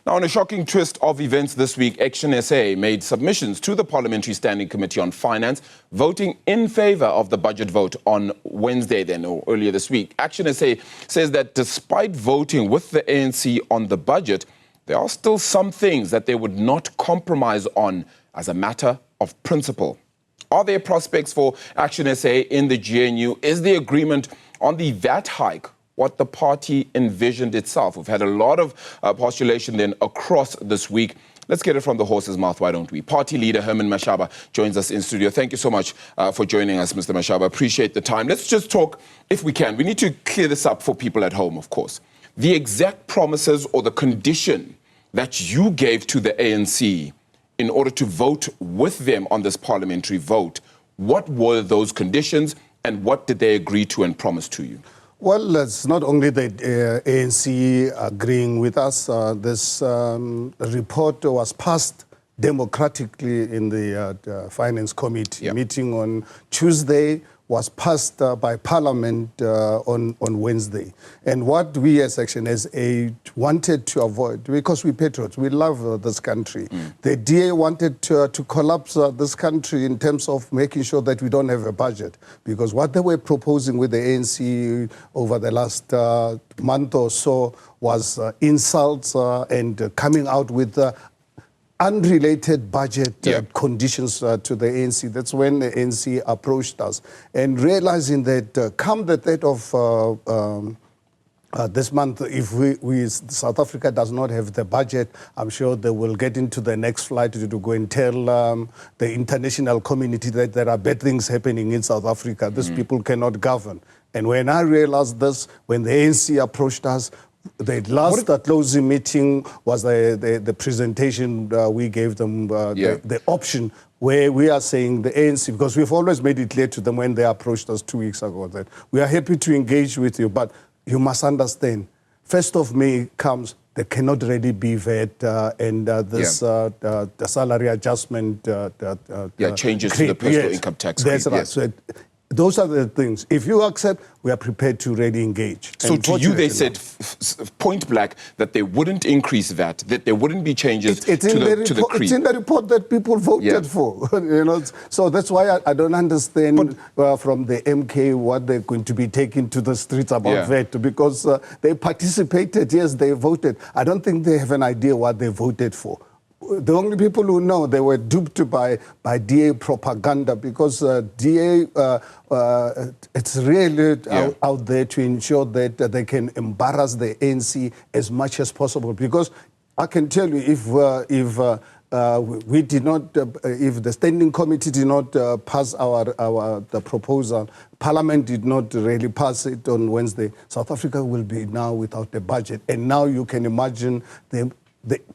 Now, in a shocking twist of events this week, ActionSA made submissions to the Parliamentary Standing Committee on Finance, voting in favour of the budget vote on Wednesday or earlier this week. ActionSA says that despite voting with the ANC on the budget, there are still some things that they would not compromise on as a matter of principle. Are there prospects for ActionSA in the GNU? Is the agreement on the VAT hike what the party envisioned itself? We've had a lot of postulation then across this week. Let's get it from the horse's mouth, why don't we? Party leader Herman Mashaba joins us in studio. Thank you so much for joining us, Mr. Mashaba. Appreciate the time. Let's just talk, if we can. We need to clear this up for people at home, of course. The exact promises or the condition that you gave to the ANC in order to vote with them on this parliamentary vote, what were those conditions and what did they agree to and promise to you? Well, it's not only the ANC agreeing with us. This report was passed democratically in the Finance Committee meeting on Tuesday, was passed by Parliament on Wednesday. And what we as ActionSA wanted to avoid, because we're patriots, we love this country. The DA wanted to collapse this country in terms of making sure that we don't have a budget. Because what they were proposing with the ANC over the last month or so was insults and coming out with unrelated budget conditions to the ANC. That's when the ANC approached us. And realizing that come the 3rd of this month, if South Africa does not have the budget, I'm sure they will get into the next flight to go and tell the international community that there are bad things happening in South Africa. These people cannot govern. And when I realized this, when the ANC approached us, the last closing meeting was the presentation we gave them, the option where we are saying the ANC, because we've always made it clear to them when they approached us 2 weeks ago that we are happy to engage with you, but you must understand, 1st of May comes, there cannot really be VAT and this the salary adjustment. Changes to the personal income tax. That's right. So those are the things. If you accept, we are prepared to really engage. So to you, they said point blank that they wouldn't increase VAT, that there wouldn't be changes to the creed. It's in the report that people voted for. So that's why I don't understand from the MK what they're going to be taking to the streets about VAT, because they participated, yes, they voted. I don't think they have an idea what they voted for. The only people who know, they were duped by DA propaganda, because DA, it's really out there to ensure that they can embarrass the ANC as much as possible. Because I can tell you, if we did not, if the Standing Committee did not pass the proposal, Parliament did not really pass it on Wednesday, South Africa will be now without a budget. And now you can imagine the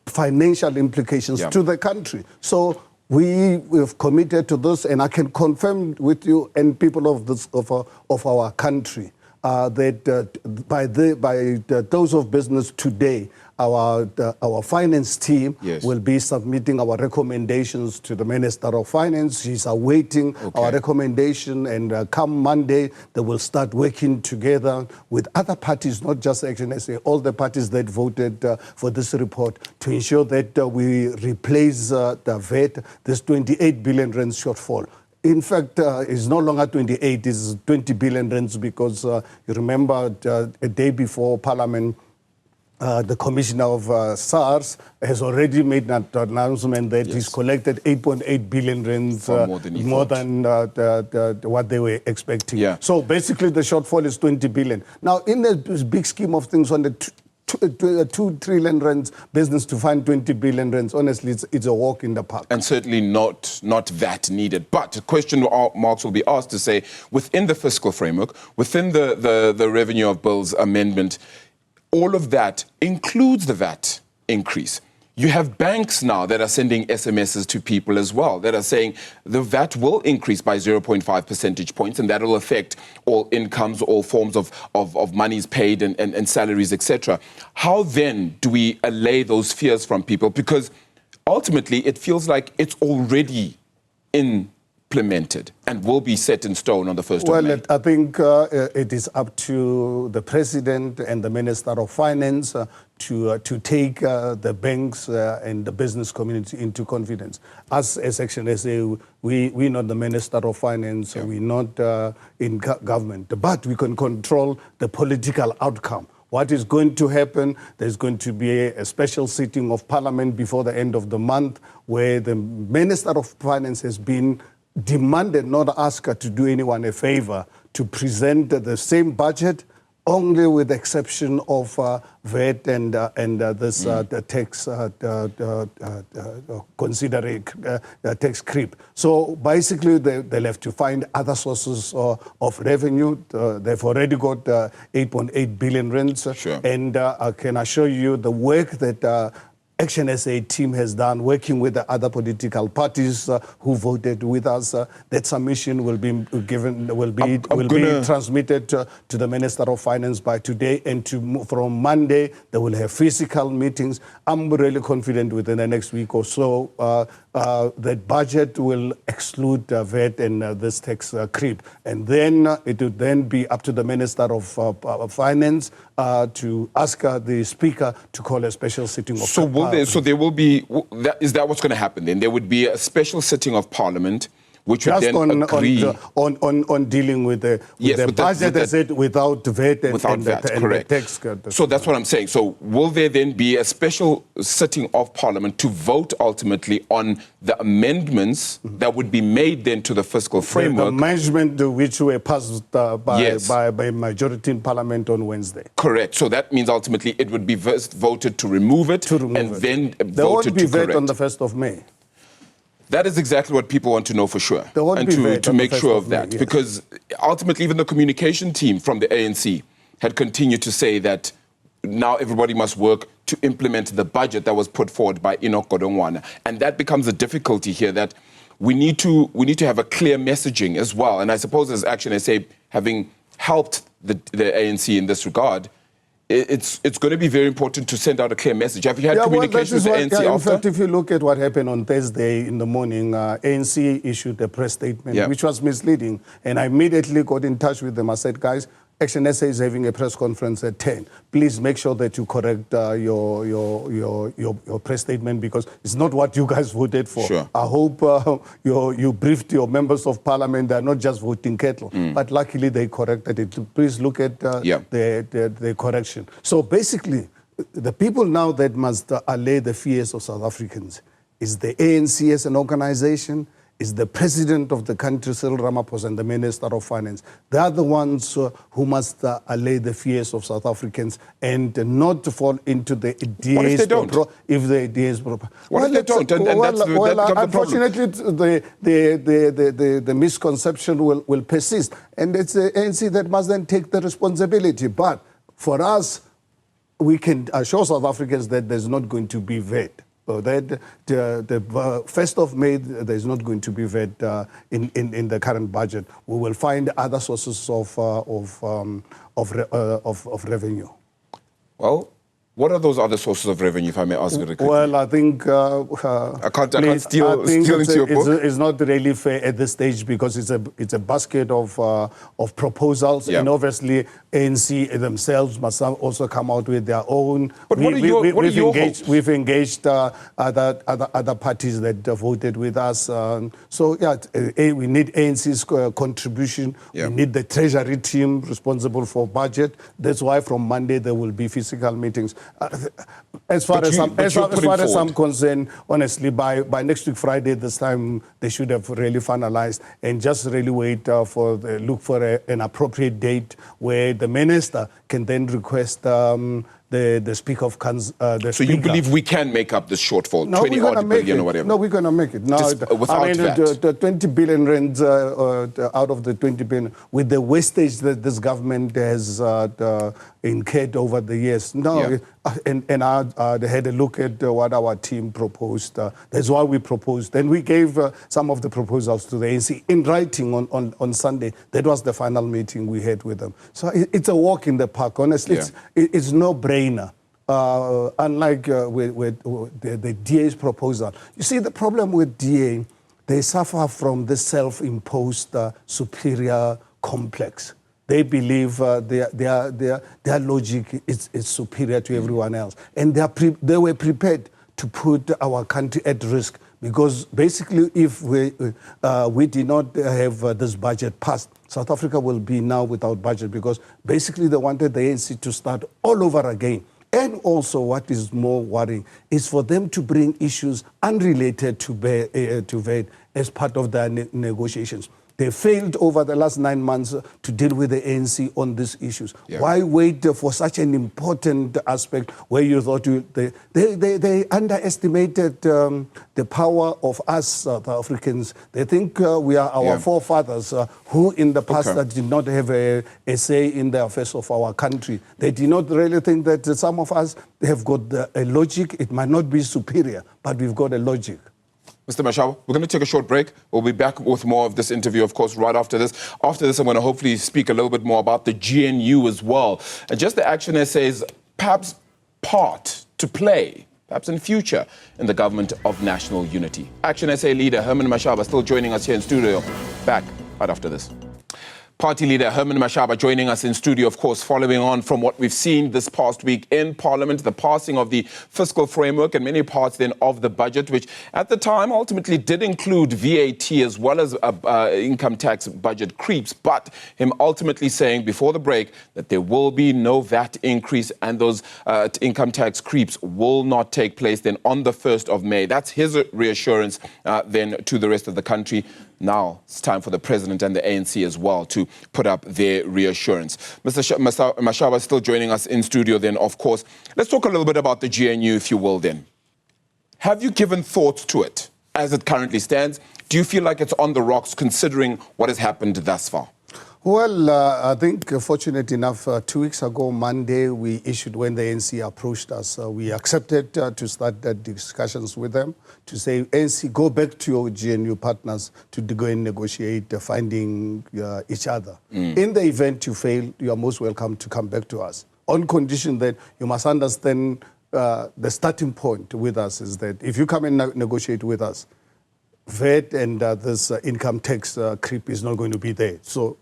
financial implications to the country. So we've committed to this, and I can confirm with you and people of our country that by those of business today, our finance team will be submitting our recommendations to the Minister of Finance. She's awaiting our recommendation, and come Monday, they will start working together with other parties, not just ActionSA, all the parties that voted for this report, to ensure that we replace the VAT, this 28 billion rand shortfall. In fact, it's no longer 28, it's 20 billion rands, because you remember a day before Parliament, the Commissioner of SARS has already made an announcement that he's collected 8.8 billion rands, more than what they were expecting. So basically the shortfall is 20 billion. Now, in the big scheme of things, on the 2 trillion rands business to find 20 billion rands, honestly, it's a walk in the park. And certainly not that needed. But a question marks will be asked to say, within the fiscal framework, within the Revenue of Bills amendment, all of that includes the VAT increase. You have banks now that are sending SMSs to people as well that are saying the VAT will increase by 0.5 percentage points, and that will affect all incomes, all forms of monies paid and salaries, etc. How then do we allay those fears from people? Because ultimately it feels like it's already in implemented and will be set in stone on the 1st of May? Well, I think it is up to the President and the Minister of Finance to take the banks and the business community into confidence. As ActionSA, we're not the Minister of Finance, we're not in government, but we can control the political outcome. What is going to happen? There's going to be a special sitting of Parliament before the end of the month where the Minister of Finance has been demanded, not asked her to do anyone a favor, to present the same budget, only with the exception of VAT and this the tax considering tax creep. So basically, they'll have to find other sources of revenue. They've already got 8.8 billion rands. Sure. And I can assure you the work that ActionSA team has done, working with the other political parties who voted with us. That submission will be given, will be transmitted to the Minister of Finance by today, and from Monday they will have physical meetings. I'm really confident within the next week or so that budget will exclude VAT and this tax creep, and then it will then be up to the Minister of Finance to ask the Speaker to call a special sitting of Parliament. So there will be, is that what's going to happen then? There would be a special sitting of Parliament which would then agree on dealing with the budget, as it without VAT and correct. The tax. So that's what I'm saying. So will there then be a special sitting of Parliament to vote ultimately on the amendments that would be made then to the fiscal framework? The amendment which were passed by majority in Parliament on Wednesday. Correct. So that means ultimately it would be first voted to remove it, and then there voted won't be to VAT correct. on the 1st of May. That is exactly what people want to know for sure, and to make sure of that. Yes. Because ultimately, even the communication team from the ANC had continued to say that now everybody must work to implement the budget that was put forward by Enoch Godongwana. And that becomes a difficulty here, that we need to have a clear messaging as well. And I suppose as ActionSA having helped the ANC in this regard, it's going to be very important to send out a clear message. Have you had communication with the ANC after? In fact, if you look at what happened on Thursday in the morning, ANC issued a press statement which was misleading. And I immediately got in touch with them. I said, guys, ActionSA is having a press conference at 10. Please make sure that you correct your press statement, because it's not what you guys voted for. Sure. I hope you briefed your members of Parliament. They're not just voting cattle. But luckily, they corrected it. Please look at the correction. So basically, the people now that must allay the fears of South Africans is the ANC as an organization, is the President of the country, Cyril Ramaphosa, and the Minister of Finance. They are the ones who must allay the fears of South Africans and not to fall into the DA's... What if they don't? If the DA's... What if they don't? And that becomes unfortunately, the misconception will persist. And it's the ANC that must then take the responsibility. But for us, we can assure South Africans that there's not going to be VAT. So that the 1st of May, there's not going to be VAT in the current budget. We will find other sources of revenue. Well, what are those other sources of revenue, if I may ask very quickly? Well, I think... I can't steal into your book. It's not really fair at this stage, because it's a basket of proposals, and obviously ANC themselves must also come out with their own. But what are your hopes? We've engaged other parties that voted with us. So we need ANC's contribution. Yeah. We need the Treasury team responsible for budget. That's why from Monday there will be physical meetings. As far as I'm concerned, honestly, by next week Friday, this time they should have really finalized, and just really wait look for an appropriate date where the minister can then request the Speaker of Council. So you believe we can make up this shortfall, 20-odd billion or whatever? No, we're going to make it. Now, without VAT. The 20 billion rands out of the 20 billion, with the wastage that this government has incurred over the years. No, and I had a look at what our team proposed. That's why we proposed. And we gave some of the proposals to the ANC in writing on Sunday. That was the final meeting we had with them. So it's a walk in the park. Honestly, it's no-brainer. Unlike with the DA's proposal. You see, the problem with DA, they suffer from this self-imposed superior complex. They believe their logic is superior to everyone else. And they were prepared to put our country at risk, because basically if we did not have this budget passed, South Africa will be now without budget, because basically they wanted the ANC to start all over again. And also what is more worrying is for them to bring issues unrelated to VAT as part of their negotiations. They failed over the last 9 months to deal with the ANC on these issues. Yeah. Why wait for such an important aspect where you thought they underestimated the power of us South Africans? They think we are our forefathers who in the past did not have a say in the affairs of our country. They did not really think that some of us have got a logic. It might not be superior, but we've got a logic. Mr. Mashaba, we're going to take a short break. We'll be back with more of this interview, of course, right after this. After this, I'm going to hopefully speak a little bit more about the GNU as well. And just the ActionSA's perhaps part to play, perhaps in future, in the government of national unity. ActionSA leader Herman Mashaba still joining us here in studio. Back right after this. Party leader Herman Mashaba joining us in studio, of course, following on from what we've seen this past week in Parliament, the passing of the fiscal framework and many parts then of the budget, which at the time ultimately did include VAT as well as income tax budget creeps, but him ultimately saying before the break that there will be no VAT increase and those income tax creeps will not take place then on the 1st of May. That's his reassurance then to the rest of the country. Now it's time for the president and the ANC as well to put up their reassurance. Mr. Mashaba is still joining us in studio then, of course. Let's talk a little bit about the GNU, if you will, then. Have you given thought to it as it currently stands? Do you feel like it's on the rocks considering what has happened thus far? Well, I think fortunate enough, 2 weeks ago, Monday, when the ANC approached us, we accepted to start the discussions with them to say, ANC, go back to your GNU partners to go and negotiate finding each other. In the event you fail, you are most welcome to come back to us. On condition that you must understand the starting point with us is that if you come and negotiate with us, VAT and this income tax creep is not going to be there. So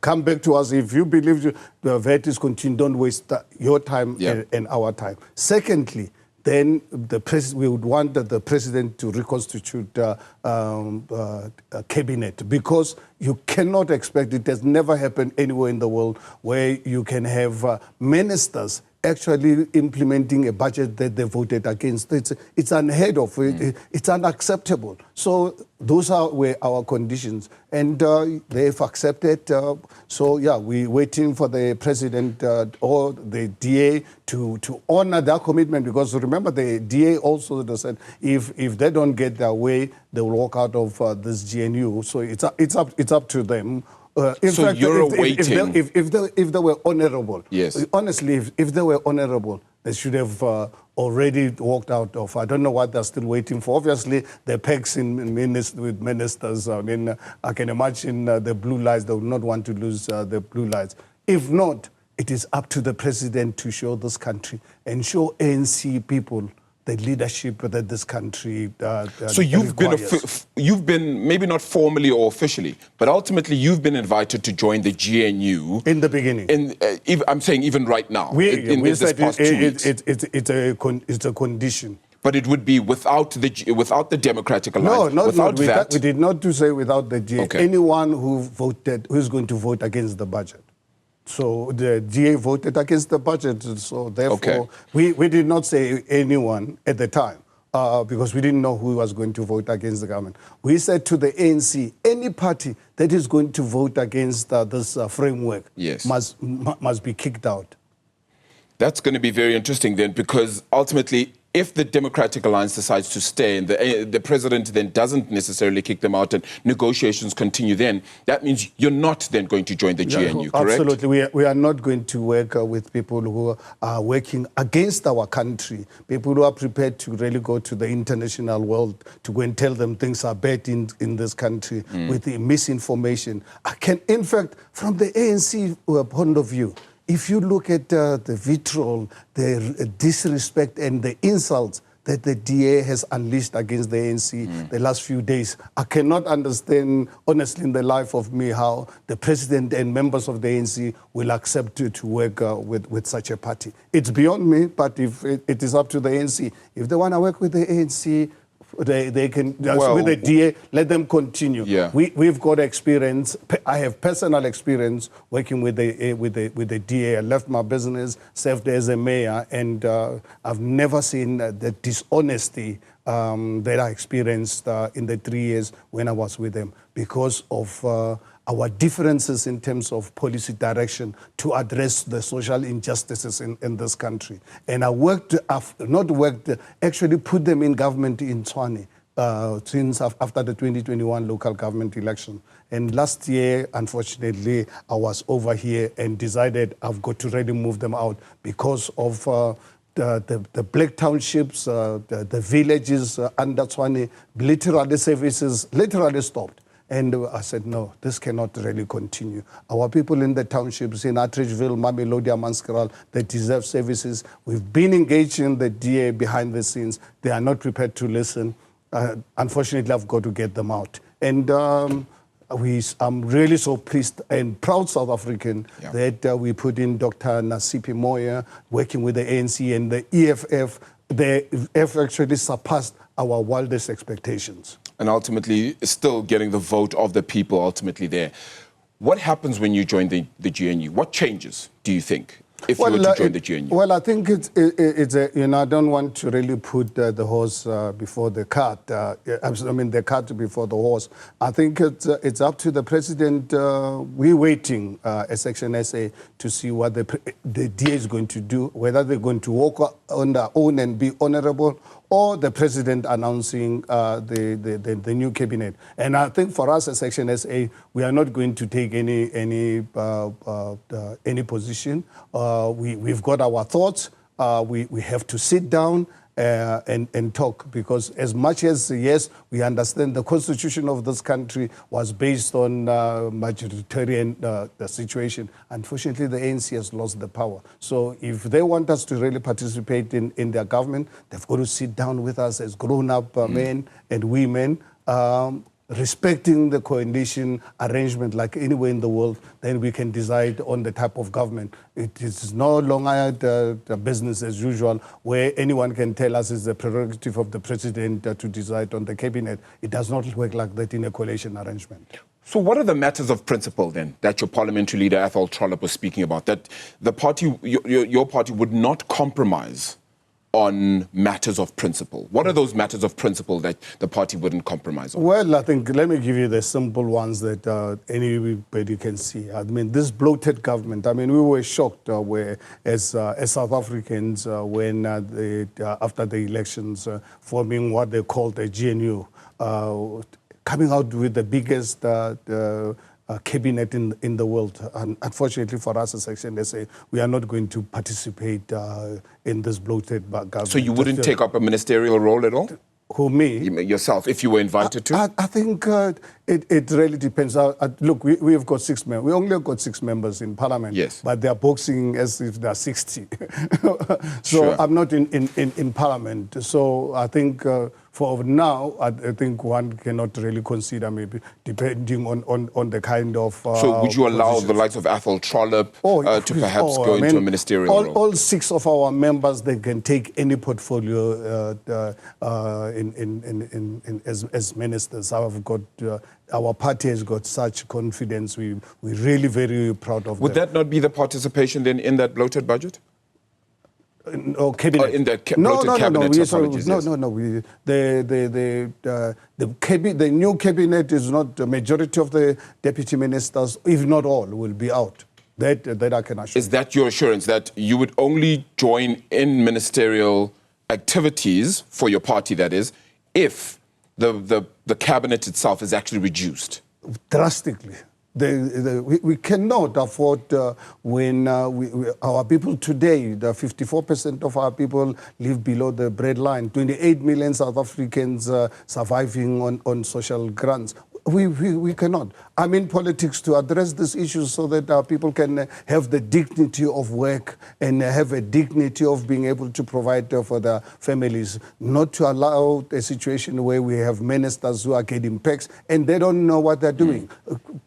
come back to us. If you believe the VAT is continuing, don't waste your time and our time. Secondly, then we would want the president to reconstitute a cabinet, because you cannot expect, it has never happened anywhere in the world where you can have ministers actually implementing a budget that they voted against. It's unheard of. It's unacceptable. So those were our conditions, and they've accepted. So yeah, we're waiting for the president or the DA to honor their commitment, because remember the DA also said if they don't get their way, they will walk out of this GNU. So it's up to them. In so fact, you're awaiting. If they were honorable, yes. Honestly, if they were honorable, they should have already walked out of. I don't know what they're still waiting for. Obviously, they're pegs with ministers. I mean, I can imagine the blue lights. They would not want to lose the blue lights. If not, it is up to the president to show this country and show ANC people the leadership that this country So you've been maybe not formally or officially, but ultimately you've been invited to join the GNU in the beginning. I'm saying even right now. We said it's a condition. But it would be without the Democratic Alliance. No, without VAT. We did not say without the GA. Okay. Anyone who's going to vote against the budget. So the GA voted against the budget, so therefore we did not say anyone at the time because we didn't know who was going to vote against the government. We said to the ANC, any party that is going to vote against this framework must be kicked out. That's going to be very interesting then, because ultimately, if the Democratic Alliance decides to stay and the president then doesn't necessarily kick them out and negotiations continue then, that means you're not then going to join the GNU, correct? Absolutely. We are not going to work with people who are working against our country, people who are prepared to really go to the international world to go and tell them things are bad in this country with the misinformation. In fact, from the ANC point of view, if you look at the vitriol, the disrespect and the insults that the DA has unleashed against the ANC the last few days. I cannot understand, honestly, in the life of me, how the president and members of the ANC will accept to work with such a party. It's beyond me, but if it is up to the ANC. If they want to work with the ANC, they can, with the DA, let them continue. Yeah. We've got experience. I have personal experience working with the DA. I left my business, served as a mayor, and I've never seen the dishonesty that I experienced in the 3 years when I was with them because of our differences in terms of policy direction to address the social injustices in this country. And I actually put them in government in Tshwane since after the 2021 local government election. And last year, unfortunately, I was over here and decided I've got to really move them out because of the black townships, the villages under Tshwane, literally services literally stopped. And I said, no, this cannot really continue. Our people in the townships, in Atteridgeville, Mamelodi, Manskeral, they deserve services. We've been engaged in the DA behind the scenes. They are not prepared to listen. Unfortunately, I've got to get them out. And I'm really so pleased and proud South African that we put in Dr. Nasipi Moya, working with the ANC and the EFF. The EFF actually surpassed our wildest expectations. And ultimately, still getting the vote of the people ultimately there. What happens when you join the GNU? What changes, do you think, if you were to join the GNU? Well, I think it's I don't want to really put the horse before the cart. I mean, the cart before the horse. I think it's up to the president. We're waiting as ActionSA to see what the DA is going to do, whether they're going to walk on their own and be honorable, or the president announcing the new cabinet. And I think for us as ActionSA, we are not going to take any position. We've got our thoughts. We have to sit down and talk, because as much as, yes, we understand the constitution of this country was based on majoritarian situation, unfortunately the ANC has lost the power. So if they want us to really participate in their government, they've got to sit down with us as grown-up men and women, respecting the coalition arrangement like anywhere in the world. Then we can decide on the type of government. It is no longer the business as usual, where anyone can tell us it's the prerogative of the president to decide on the cabinet. It does not work like that in a coalition arrangement. So what are the matters of principle then that your parliamentary leader, Athol Trollip, was speaking about, that the party, your party would not compromise on matters of principle? What are those matters of principle that the party wouldn't compromise on? Well, I think, let me give you the simple ones that anybody can see. I mean, this bloated government, I mean, we were shocked as South Africans when after the elections, forming what they called a GNU, coming out with the biggest cabinet in the world. And unfortunately for us as ActionSA, we are not going to participate in this bloated government. So you wouldn't take up a ministerial role at all? Who, me? Yourself, if you were invited to? I think it really depends. Look, we have got 6 members. We only have got 6 members in Parliament. Yes. But they are boxing as if they are 60. So sure. I'm not in Parliament. So I think for now, I think one cannot really consider, maybe, depending on the kind of So would you allow the likes of Athol Trollip to perhaps go into a ministerial role? All 6 of our members, they can take any portfolio as ministers. Our party has got such confidence. We're really very proud of Would them. that not be the participation then in that bloated budget? No, cabinet. In the bloated cabinet, apologies. No. The new cabinet is not the majority of the deputy ministers, if not all, will be out. That I can assure. Is that your assurance, that you would only join in ministerial activities for your party, that is, if the cabinet itself is actually reduced? Drastically. We cannot afford when our people today, the 54% of our people live below the breadline, 28 million South Africans surviving on social grants. We cannot. I'm in politics to address these issues so that people can have the dignity of work and have a dignity of being able to provide for their families, not to allow a situation where we have ministers who are getting pecks and they don't know what they're doing.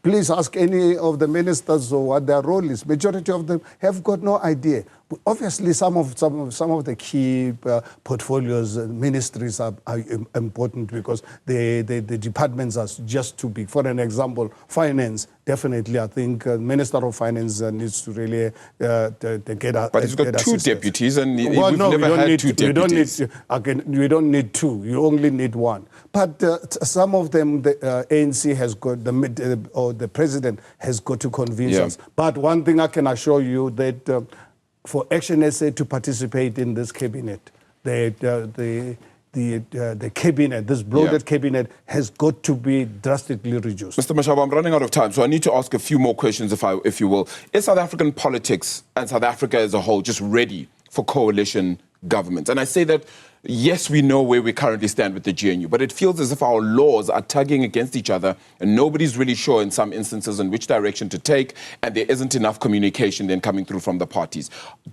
Please ask any of the ministers what their role is. Majority of them have got no idea. Obviously, some of the key portfolios, ministries are important because the departments are just too big. For an example, finance. Definitely, I think Minister of Finance needs to really get a. But he's got two deputies, and we've never had two deputies. We don't need two. You only need one. But some of them, the ANC has got or the president has got to convince us. But one thing I can assure you that. For ActionSA to participate in this cabinet, the cabinet, this bloated cabinet, has got to be drastically reduced. Mr. Mashaba, I'm running out of time, so I need to ask a few more questions, if you will. Is South African politics and South Africa as a whole just ready for coalition government? And I say that, yes, we know where we currently stand with the GNU, but it feels as if our laws are tugging against each other and nobody's really sure in some instances in which direction to take, and there isn't enough communication then coming through from the parties.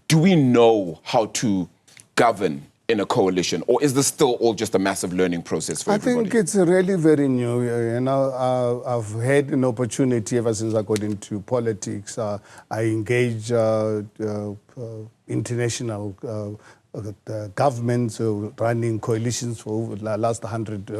Do we know how to govern in a coalition, or is this still all just a massive learning process for everybody? I think it's really very new. You know, I've had an opportunity ever since I got into politics. I engage international governments running coalitions for the last 100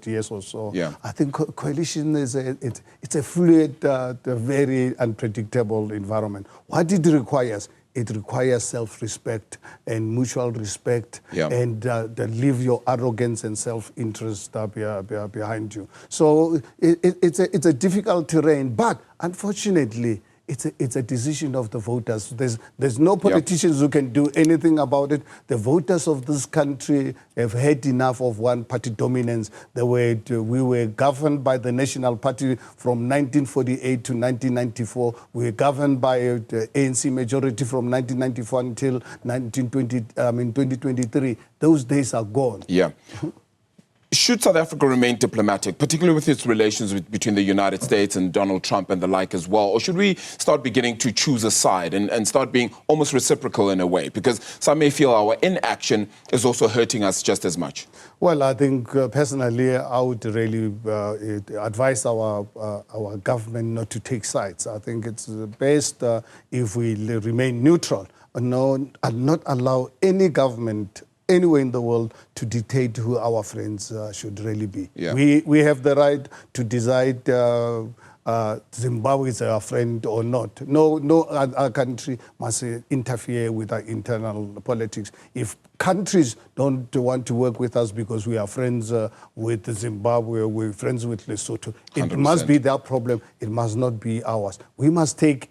years or so. Yeah. I think coalition is it's a fluid, very unpredictable environment. What it requires? It requires self-respect and mutual respect, and leave your arrogance and self-interest behind you. So it's a difficult terrain, but unfortunately, it's a decision of the voters. There's no politicians who can do anything about it. The voters of this country have had enough of one-party dominance. We were governed by the National Party from 1948 to 1994. We were governed by the ANC majority from 1994 until 2023. Those days are gone. Yeah. Should South Africa remain diplomatic, particularly with its relations between the United States and Donald Trump and the like as well? Or should we start beginning to choose a side and start being almost reciprocal in a way? Because some may feel our inaction is also hurting us just as much. Well, I think personally, I would really advise our government not to take sides. I think it's best if we remain neutral and not allow any government anywhere in the world to dictate who our friends should really be. Yeah. We have the right to decide Zimbabwe is our friend or not. No other country must interfere with our internal politics. If countries don't want to work with us because we are friends with Zimbabwe, we're friends with Lesotho, it 100%. must be their problem. It must not be ours. We must take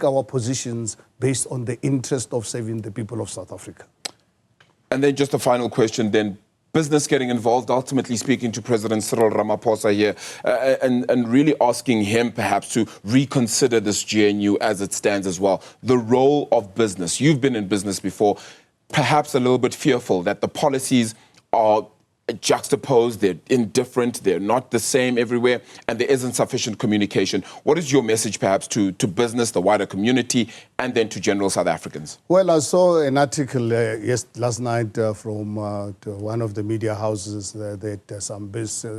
our positions based on the interest of saving the people of South Africa. And then just a final question then. Business getting involved, ultimately speaking to President Cyril Ramaphosa here and really asking him perhaps to reconsider this GNU as it stands as well. The role of business. You've been in business before, perhaps a little bit fearful that the policies are juxtaposed, they're indifferent, they're not the same everywhere, and there isn't sufficient communication. What is your message perhaps to business, the wider community, and then to general South Africans? Well, I saw an article last night from one of the media houses that some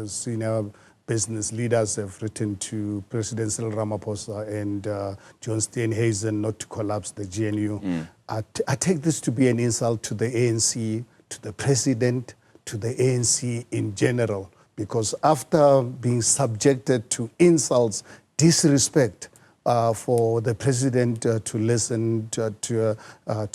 senior business leaders have written to President Cyril Ramaphosa and John Steenhuisen not to collapse the GNU. I take this to be an insult to the ANC, to the president, to the ANC in general, because after being subjected to insults, disrespect, for the president to listen to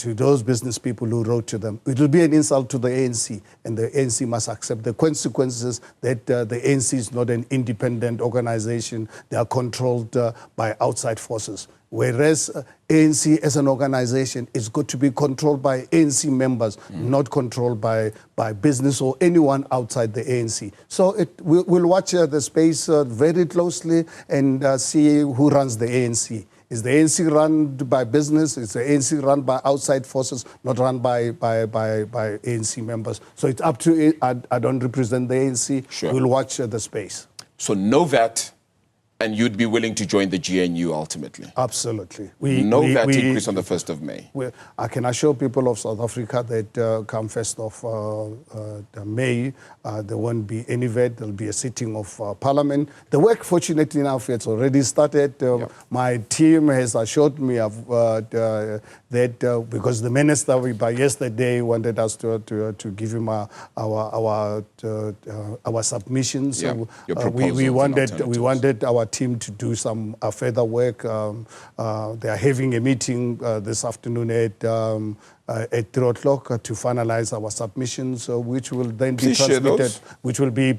those business people who wrote to them, it will be an insult to the ANC, and the ANC must accept the consequences that the ANC is not an independent organization. They are controlled by outside forces. Whereas ANC as an organization is going to be controlled by ANC members, not controlled by business or anyone outside the ANC. So we'll watch the space very closely and see who runs the ANC. Is the ANC run by business? Is the ANC run by outside forces, not run by ANC members? So it's up to it. I don't represent the ANC. Sure. We'll watch the space. So no VAT, and you'd be willing to join the GNU ultimately? Absolutely. No VAT increase on the 1st of May? I can assure people of South Africa that come 1st of May, there won't be any VAT. There'll be a sitting of Parliament. The work, fortunately enough, it's already started. My team has assured me that because the minister by yesterday wanted us to give him our submissions. Yeah, So we wanted our team to do some further work. They are having a meeting this afternoon at 3 o'clock to finalize our submissions, which will then be transmitted, which will be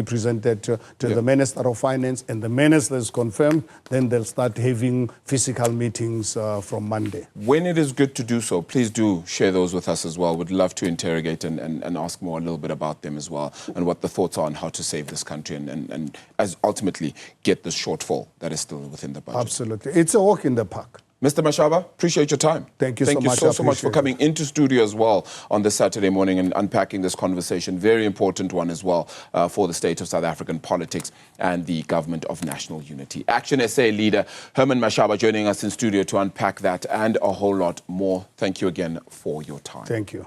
presented to the Minister of Finance, and the Minister is confirmed. Then they'll start having physical meetings from Monday. When it is good to do so, please do share those with us as well. We'd love to interrogate and ask more a little bit about them as well, and what the thoughts are on how to save this country and as ultimately get the shortfall that is still within the budget. Absolutely. It's a walk in the park. Mr. Mashaba, appreciate your time. Thank you so much. Thank you so much for coming into studio as well on this Saturday morning and unpacking this conversation. Very important one as well for the state of South African politics and the government of national unity. Action SA leader Herman Mashaba joining us in studio to unpack that and a whole lot more. Thank you again for your time. Thank you.